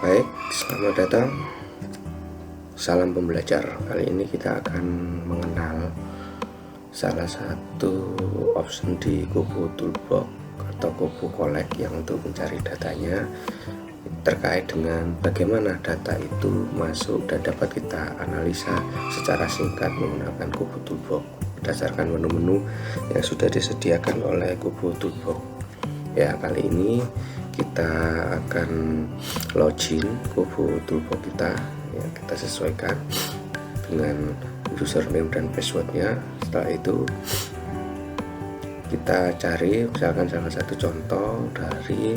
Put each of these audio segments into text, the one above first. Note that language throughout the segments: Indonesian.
Baik, selamat datang. Salam pembelajar. Kali ini kita akan mengenal salah satu option di Kubu Toolbox atau Kubu Collect yang untuk mencari datanya terkait dengan bagaimana data itu masuk dan dapat kita analisa secara singkat menggunakan Kubu Toolbox berdasarkan menu-menu yang sudah disediakan oleh Kubu Toolbox. Ya, kali ini kita akan login Kubu Toolbox kita, ya, kita sesuaikan dengan username dan passwordnya. Setelah itu kita cari misalkan salah satu contoh dari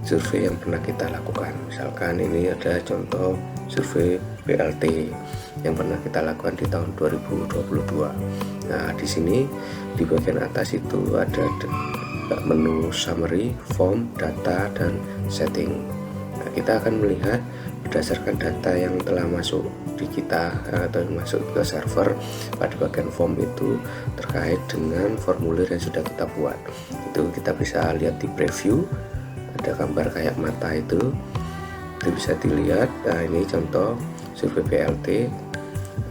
survei yang pernah kita lakukan. Misalkan ini ada contoh survei BLT yang pernah kita lakukan di tahun 2022. Nah, di sini di bagian atas itu ada menu summary, form, data, dan setting. Nah, kita akan melihat berdasarkan data yang telah masuk di kita atau masuk ke server pada bagian form itu terkait dengan formulir yang sudah kita buat. Itu kita bisa lihat di preview, ada gambar kayak mata itu bisa dilihat. Nah, ini contoh survei BLT.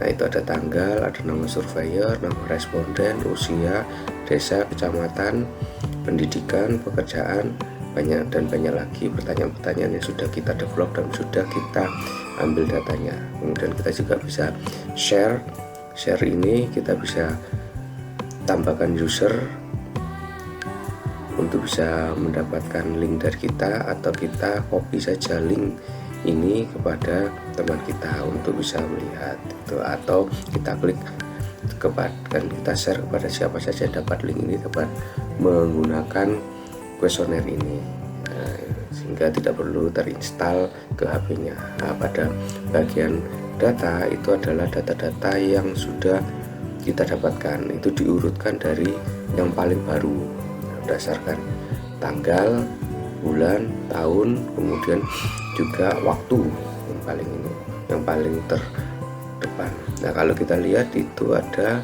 Nah, itu ada tanggal, ada nama surveyor, nama responden, usia, desa, kecamatan, pendidikan, pekerjaan, banyak lagi pertanyaan-pertanyaan yang sudah kita develop dan sudah kita ambil datanya. Kemudian kita juga bisa share ini kita bisa tambahkan user untuk bisa mendapatkan link dari kita, atau kita copy saja link ini kepada teman kita untuk bisa melihat itu, atau kita klik dan kita share kepada siapa saja yang dapat link ini dapat menggunakan kuesioner ini, sehingga tidak perlu terinstall ke HP-nya. Nah, pada bagian data itu adalah data-data yang sudah kita dapatkan, itu diurutkan dari yang paling baru berdasarkan tanggal, bulan, tahun, kemudian juga waktu yang paling terdepan. Nah, kalau kita lihat itu ada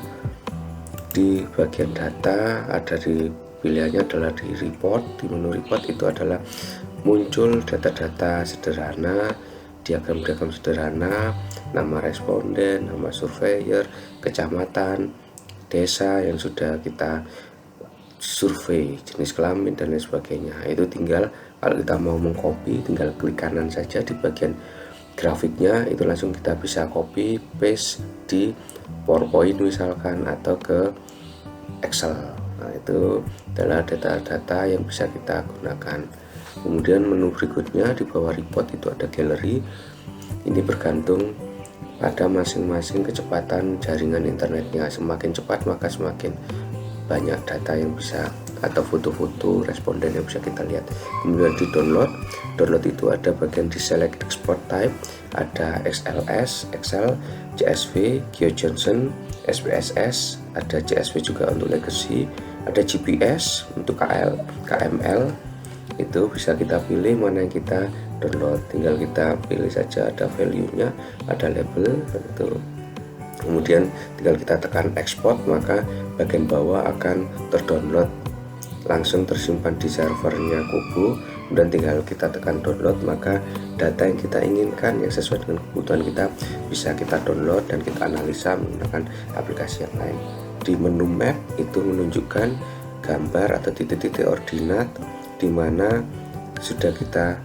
di bagian data, ada di pilihannya adalah di report. Di menu report itu adalah muncul data-data sederhana, diagram-diagram sederhana, nama responden, nama surveyor, kecamatan, desa yang sudah kita survei, jenis kelamin dan lain sebagainya. Itu tinggal kalau kita mau mengcopy, tinggal klik kanan saja di bagian grafiknya, itu langsung kita bisa copy paste di PowerPoint misalkan atau ke Excel. Nah, itu adalah data-data yang bisa kita gunakan. Kemudian menu berikutnya di bawah report itu ada gallery. Ini bergantung pada masing-masing kecepatan jaringan internetnya. Semakin cepat maka semakin banyak data yang bisa, atau foto-foto responden yang bisa kita lihat. Kemudian di download itu ada bagian di select export type, ada XLS, Excel, CSV, GeoJSON, SPSS, ada CSV juga untuk legacy, ada GPS untuk KML. Itu bisa kita pilih mana yang kita download, tinggal kita pilih saja, ada value-nya, ada label itu. Kemudian tinggal kita tekan export, maka bagian bawah akan terdownload, langsung tersimpan di servernya Kubu. Dan tinggal kita tekan download, maka data yang kita inginkan yang sesuai dengan kebutuhan kita bisa kita download dan kita analisa menggunakan aplikasi yang lain. Di menu map itu menunjukkan gambar atau titik-titik ordinat di mana sudah kita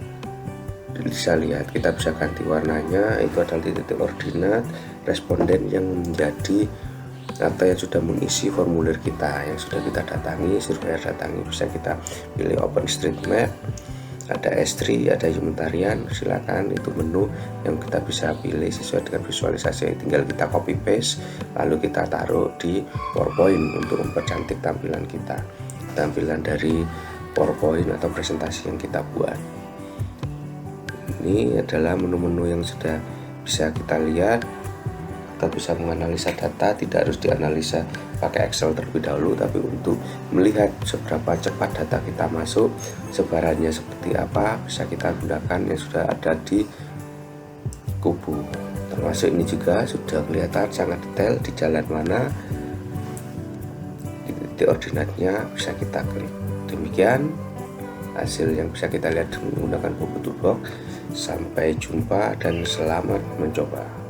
bisa lihat. Kita bisa ganti warnanya, itu adalah titik ordinat responden yang menjadi atau yang sudah mengisi formulir kita yang sudah kita datangi, surveyor datangi. Bisa kita pilih OpenStreetMap, ada S3, ada humanitarian, silakan. Itu menu yang kita bisa pilih sesuai dengan visualisasi. Tinggal kita copy paste lalu kita taruh di PowerPoint untuk mempercantik tampilan kita, tampilan dari PowerPoint atau presentasi yang kita buat. Ini adalah menu-menu yang sudah bisa kita lihat. Kita bisa menganalisa data, tidak harus dianalisa pakai Excel terlebih dahulu, tapi untuk melihat seberapa cepat data kita masuk, sebarannya seperti apa, bisa kita gunakan yang sudah ada di Kubu. Termasuk ini juga sudah kelihatan sangat detail di jalan mana, di ordinatnya bisa kita klik. Demikian hasil yang bisa kita lihat menggunakan Kuku Tuborg. Sampai jumpa dan selamat mencoba.